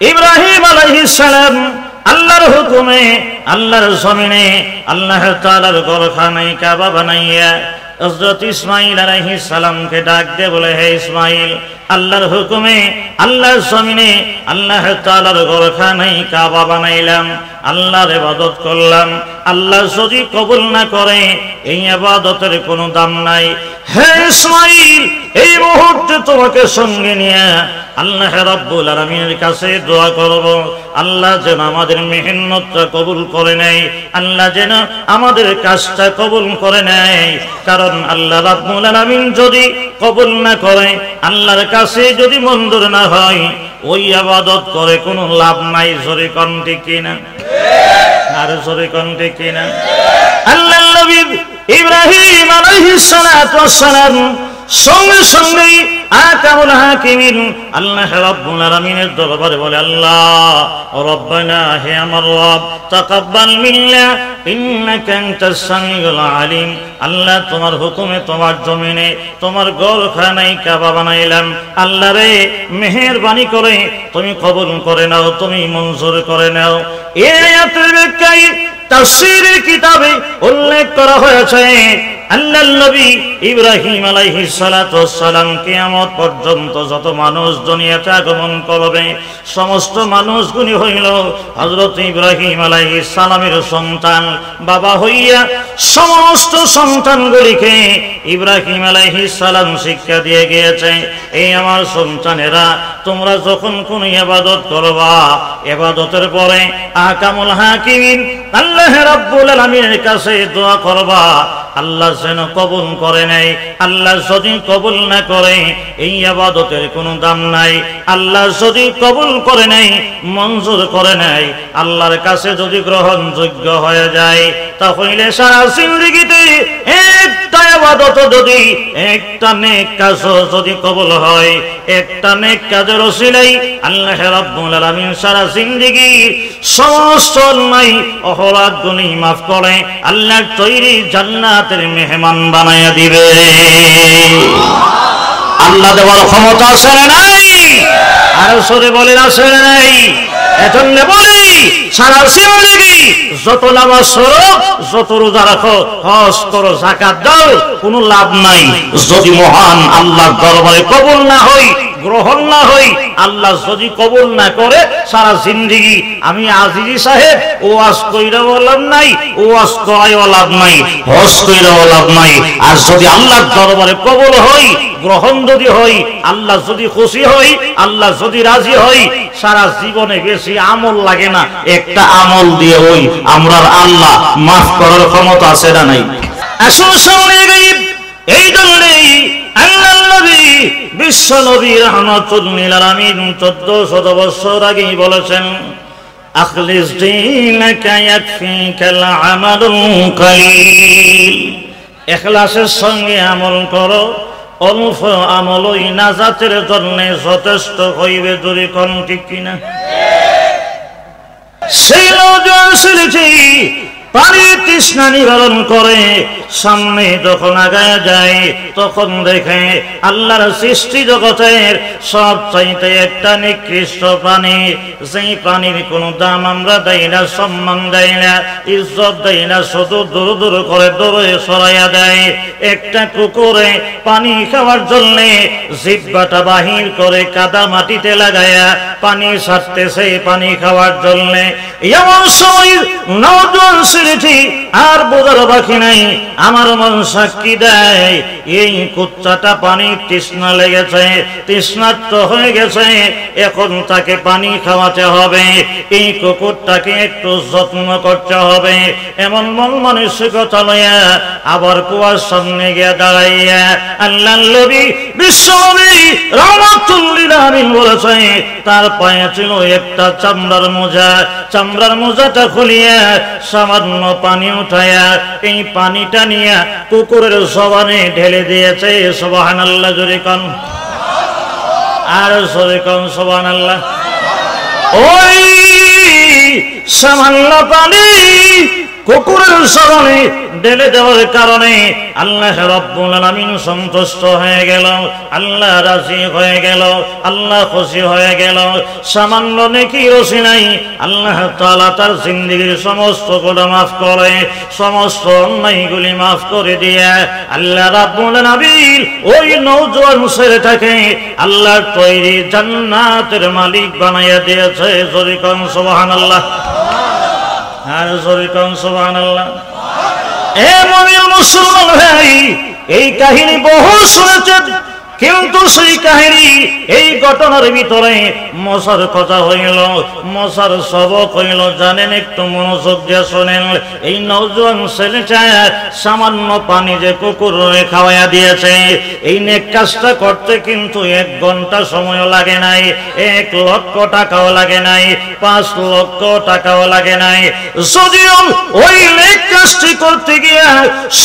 ইব্রাহিম আলাইহিস সালাম আল্লাহর হুকুমে আল্লাহর জমিনে আল্লাহ তাআলার ঘরখানায় কাবা বানাইয়া হযরত ইসমাঈল আলাইহিস সালামকে ডাক দিয়ে বলে, হে ইসমাঈল, আল্লাহর হুকুমে আল্লাহর জমিনে আল্লাহ তাআলার ঘরখানায় কাবা বানাইলাম, আল্লাহর ইবাদত করলাম, আল্লাহ যদি কবুল না করে এই ইবাদতের কোনো দাম নাই। হে ইসমাঈল, এই মুহূর্তে তোমাকে সঙ্গে নিয়ে আল্লাহ রাব্বুল আলামিনের কাছে দোয়া করব, আল্লাহ যেন আমাদের মেহনতটা কবুল করে নেয়, আল্লাহ যেন আমাদের কাজটা কবুল করে নেয়। কারণ আল্লাহ রাব্বুল আলামিন যদি কবুল না করে, আল্লাহর কাছে যদি মঞ্জুর না হয়, ওই ইবাদত করে কোনো লাভ নাই। জোরে কোন ঠিক কিনা? আর জোরে কোন ঠিক কিনা? আল্লাহর নবী ইব্রাহিম আলাইহিস সালাতু ওয়াস সালাম সঙ্গে সঙ্গেই আকামুল হাকিমিন আল্লাহ রাব্বুল আলামিনের দরবারে বলে, আল্লাহ রব্বানা, হে আমার রব, তাকাব্বাল মিন্না ইন্নাকা আনতাস সামিউল আলিম। আল্লাহ তোমার হুকুমে তোমার জমিনে তোমার ঘরখানায় কাবা বানাইলাম, আল্লাহ রে মেহেরবানি করে তুমি কবুল করে নাও, তুমি মঞ্জুর করে নাও। এই আয়াতের ব্যাখ্যায় তাফসীরের কিতাবে উল্লেখ করা হয়েছে, আল্লাহর নবী ইব্রাহিম আলাইহিস সালাতু ওয়াস সালাম কিয়ামত পর্যন্ত যত মানুষ দুনিয়াতে আগমন করবে, সমস্ত মানুষগুলি হইল হযরত ইব্রাহিম আলাইহিস সালামের সন্তান। বাবা হইয়া সমস্ত সন্তানগুলিকে ইব্রাহিম আলাইহিস সালাম শিক্ষা দিয়ে গিয়েছে, এই আমার সন্তানেরা, তোমরা যখন কোন ইবাদত করবা, ইবাদতের পরে আহকামুল হাকিমিন আল্লাহ রাব্বুল আলামিনের কাছে দোয়া করবা, আল্লাহ যেন কবুল করে নেয়। আল্লাহ যদি কবুল না করে এই ইবাদতের কোনো দাম নাই। আল্লাহ যদি কবুল করে নেয়, মঞ্জুর করে নেয়, আল্লাহর কাছে যদি গ্রহণযোগ্য হয়ে যায়, তাহলে সারা জিন্দেগিতে একটা ইবাদত যদি, একটা নেক কাজ যদি কবুল হয়, একটা নেক কাজের ওসিলায় আল্লাহ রাব্বুল আলামিন সারা জিন্দেগি সমস্ত অন্যায় অপরাধগুলি মাফ করে আল্লাহর তৈরি জান্নাতের মেহমান বানায়া দিবে। আল্লাহ দেওয়ার ক্ষমতা আছে না নাই? আর সরে বলেন আছে না নাই? এজন্য বলি, সারা জিন্দেগি যত নামাজ পড়ো, যত রোজা রাখো, হজ করো, যাকাত দাও, কোনো লাভ নাই যদি মহান আল্লাহর দরবারে কবুল না হয়, গ্রহণ না হই। আল্লাহ যদি কবুল না করে সারা জিন্দেগি আমি আজিজি সাহেব ওয়াজ কইরাও লাভ নাই, ওয়াজ করাইও লাভ নাই, হজ কইরাও লাভ নাই। আর যদি আল্লাহর দরবারে কবুল হই, গ্রহণ যদি হই, আল্লাহ যদি খুশি হই, আল্লাহ যদি রাজি হই, সারা জীবনে বেশি আমল লাগে না, একটা আমল দিয়ে হই আমরার আল্লাহ মাফ করার ক্ষমতা আছে না নাই? আসুন সামনে গাইব। এই জন্যই আল্লাহর নবী বিশ্ব নবী রাহমাতুল লিল আলামিন 1400 বছর আগেই বলেছেন, আখলিস দীনাকা ইয়াকফিকাল আমালুল কালিল। ইখলাসের সঙ্গে আমল করো, অল্প আমলই নাজাতের জন্য যথেষ্ট হইবে। জোরে কোন ঠিক কিনা? সেই নওজোয়ান ছেলেটি পানি তৃষ্ণা নিবারণ করে, সামনে যখন আগায় যায় তখন দেখে আল্লাহর সৃষ্টি জগতের সবচাইতে একটা নিকৃষ্ট পানি, যেই পানির কোনো দাম আমরা দেই না, সম্মান দেই না, ইজ্জত দেই না, শুধু দূর দূর করে দূরে সরাইয়া দেয়। একটা কুকুরে পানি খাওয়ার জন্যে জিহ্বাটা বাহির করে কাদা মাটিতে লাগায়া পানি ছাড়তেছে পানি খাওয়ার জন্যে। এমন সময় নওজোয়ান ছেলেটি আর বোঝার বাকি নাই, আমার মন সাক্ষী দেয় এই কুচ্চাটা পানির তৃষ্ণা লেগেছে, তৃষ্ণার্ত হয়ে গেছে, এখন তাকে পানি খাওয়াতে হবে, এই কুকুরটাকে একটু যত্ন করতে হবে। এমন মন মানসিকতা লইয়া আবার কুয়ার সামনে গিয়ে দাঁড়াইয়া আল্লাহর নবী বিশ্ব নবী রাহমাতুল লিল আলামিন বলেছে, তার পায়ে ছিল একটা চামড়ার মোজা, চামড়ার মোজাটা খুলিয়া সামান্য পানি উঠায়া এই পানিটা নিয়ে কুকুরের জবানে ঢেলে দিয়েছে। সুবহানাল্লাহ, জোরে কোন, আর জোরে কোন সুবহানাল্লাহ। ওই সামান্য পানি কুকুরের শরণে ঢেলে দেওয়ার কারণে আল্লাহ রাব্বুল আলামিন সন্তুষ্ট হয়ে গেল, আল্লাহ রাজি হয়ে গেল, আল্লাহ খুশি হয়ে গেল। সামান্য নেকি রসিলাই আল্লাহ তাআলা তার জিন্দেগীর সমস্ত গুনাহ মাফ করে, সমস্ত অন্যায়গুলি মাফ করে দিয়ে আল্লাহ রাব্বুল আলামিন ওই নওজোয়ান ছেলেটাকে আল্লাহর তৈরি জান্নাতের মালিক বানাইয়া দিয়েছে। জোরে কোন সুবহানাল্লাহ, আর জোরে কোন সুবহানাল্লাহ। এ মুমিন মুসলমান ভাই, এই কাহিনী বহু শুনেছেন, কিন্তু সেই কাহিনী এই ঘটনার ভিতরে মশার কথা হইল, মশার সবক হইল। জানেন, একটু মনোযোগ দিয়ে শোনেন। এই নওজোয়ান ছেলেটা সামান্য পানি যে কুকুর খাওয়াইয়া দিয়েছে, এই নেক কাজটা করতে কিন্তু 1 ঘন্টা সময় লাগে নাই, 1 লক্ষ টাকাও লাগে নাই, 5 লক্ষ টাকাও লাগে নাই। যদিও ওই নেক কাজটি করতে গিয়ে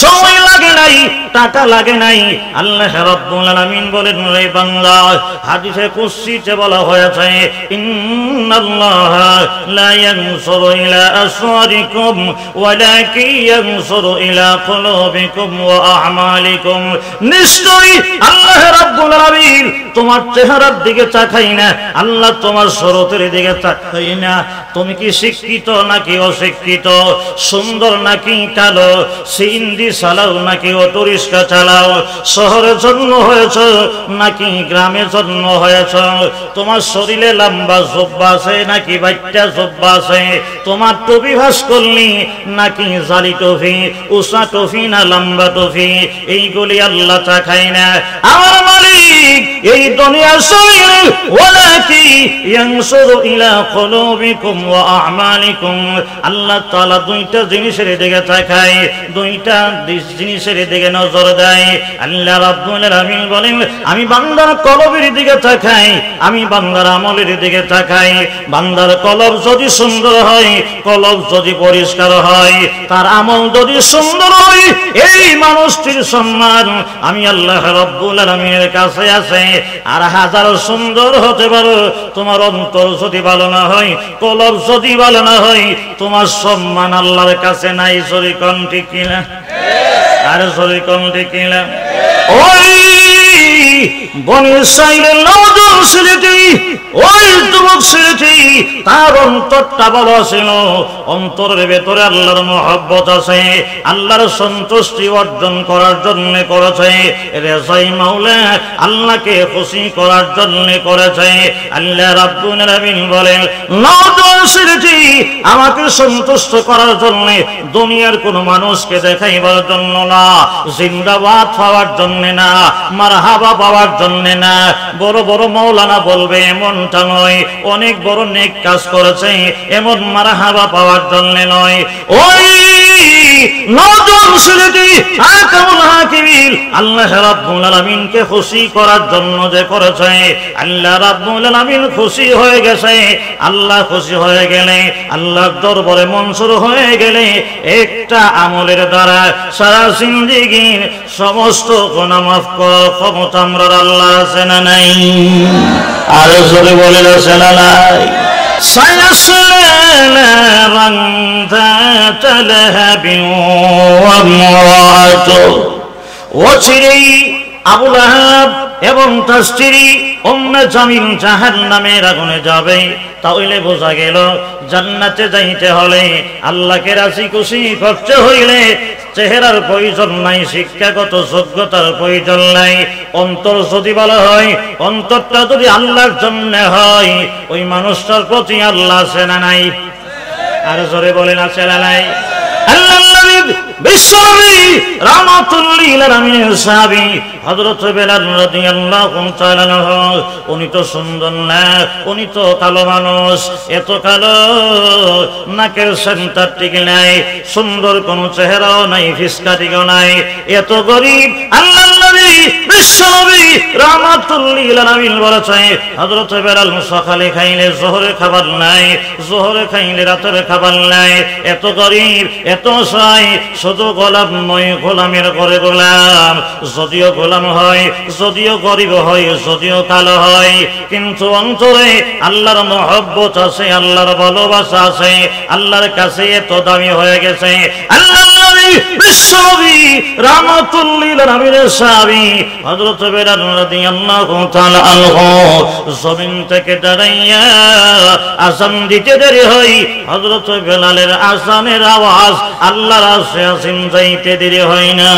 সময় লাগে নাই, টাকা লাগে নাই, আল্লাহ রাব্বুল আলামিন বলেন, রে বান্দা, হাদিসে কুদসিতে বলা হয়েছে, ইন্নাল্লাহা লা ইয়ানসুরু ইলা আসওয়ারিকুম ওয়ালাকিন ইয়ানসুরু ইলা কুলুবিকুম ওয়া আ'মালিকুম। নিশ্চয়ই আল্লাহ রাব্বুল আলামিন তোমার চেহারার দিকে তাকাই না, আল্লাহ তোমার সুরতের দিকে তাকাই না। তুমি কি শিক্ষিত নাকি অশিক্ষিত, সুন্দর নাকি কালো, সিন্দি চালাও নাকি অটোরিক্সা চালাও, শহরের জন্ম হয়েছ নাকি গ্রামে জন্ম হয়েছ, তোমার শরীরে লম্বা জব্বা আছে নাকি বাচ্চা জব্বা আছে, তোমার টুপি ভাস করলি নাকি জালি টুপি, উষা টুপি না লম্বা টুপি, এইগুলি আল্লাহ চাখায় না। আমার মালিক এই দুনিয়ার শরীরে ওয়ালাকি ইয়ানসুরু ইলা কুলুবিকুম ওয়া আ'মালিকুম। আল্লাহ তাআলা 2টা জিনিসের দিকে তাকায়, 2টা জিনিসের দিকে নজর দেয়। আল্লাহ রাব্বুল আলামিন বলেন, আমি বান্দার কলবের দিকে তাকাই, আমি বান্দার আমলের দিকে তাকাই। বান্দার কলব যদি সুন্দর হয়, কলব যদি পরিষ্কার হয়, তার আমল যদি সুন্দর হয়, এই মানুষটির সম্মান আমি আল্লাহ রাব্বুল আলামিনের কাছে আছে। আর হাজার সুন্দর হতে পারো, তোমার অন্তর যদি ভালো না হয়, কলব যদি ভালো না হয়, তোমার সম্মান আল্লাহর কাছে নাই। জোরে কোন ঠিক কিনা, আর জোরে কোন ঠিক কিনা। ওই বনি ইসরাইলের নওজোয়ান ছেলেটি, ওই যুবক ছেলেটি, তার অন্তরটা ভালো ছিল, অন্তরের ভেতরে আল্লাহর মহব্বত আছে, আল্লাহর সন্তুষ্টি অর্জন করার জন্য করেছে, রেজাই মাওলা আল্লাহকে খুশি করার জন্য করেছে। আল্লাহ রাব্বুল আলামিন বলেন, নওজোয়ান ছেলেটি আমাকে সন্তুষ্ট করার জন্য, দুনিয়ার কোন মানুষকে দেখাইবার জন্য না, জিন্দাবাদ পাওয়ার জন্য না, মারহাবা পাওয়ার জন্য না, বড় বড় মাওলানা বলবে এমনটা নয়, অনেক বড় নেক কাজ করেছে এমন মারহাবা পাওয়ার জন্য নয়। ওই নওজোয়ান ছেলেটি আকামুল হাকিমিন আল্লাহ রাব্বুল আলামিনকে খুশি করার জন্য যে করেছে, আল্লাহ রাব্বুল আলামিন খুশি হয়ে গেছে। আল্লাহ খুশি হয়ে গেলে, আল্লাহর দরবারে মনসুর হয়ে গেলে, একটা আমলের দ্বারা সারা জিন্দেগীর সমস্ত গুনাহ মাফ করার ক্ষমতা আমরা আল্লাহর আছে না নাই? আর জোরে বলেন আছে না নাই? سيصلى نارا ذات لهب وامرأته وشري আবু লাহাব এবং তার স্ত্রী উম্মে জামিল জাহান্নামের আগুনে যাবে। তাহলে বোঝা গেল, জান্নাতে যাইতে হলে, আল্লাহকে রাজি খুশি করতে হইলে চেহারার প্রয়োজন নাই, শিক্ষাগত যোগ্যতার প্রয়োজন নাই। অন্তর যদি ভালো হয়, অন্তরটা যদি আল্লাহর জন্য হয়, ওই মানুষটার প্রতি আল্লাহ আছে না নাই? আর জোরে বলেন আছে না নাই? আল্লাহ বিশ্বনবী রাহমাতুল্লিল আলামিনের সাহাবী হযরত বেলাল রাদিয়াল্লাহু তাআলা আনহু, উনি তো সুন্দর না, উনি তো কালো মানুষ, এত কালো, নাকের সেন্টার ঠিক নাই, সুন্দর কোন চেহারাও নাই, ফিসকাটিও নাই, এত গরিব। আল্লাহ নবী বিশ্বনবী রাহমাতুল লিল আলামিন বলেছে হযরত বেলাল সকালে খাইলে যোহরে খাবার নাই, যোহরে খাইলে রাতের খাবার নাই। এত গরীব, এত অসহায়, শুধু গোলামময়, গোলামের ঘরে গোলাম। যদিও গোলাম হয়, যদিও গরিব হয়, যদিও কালো হয়, কিন্তু অন্তরে আল্লাহর মহব্বত আছে, আল্লাহর ভালোবাসা আছে, আল্লাহর কাছে এত দামি হয়ে গেছে। আল্লাহর নবী বিশ্বনবী রাহমাতুল লিল আলামিনের সাহাবী হযরত বেলাল রাদিয়াল্লাহু তাআলা আনহু জমিন থেকে দাঁড়াইয়া আযান দিতে দেরি হয়, হযরত বেলালের আযানের আওয়াজ আল্লাহর আরশে আসীম যাইতে দেরি হয় না।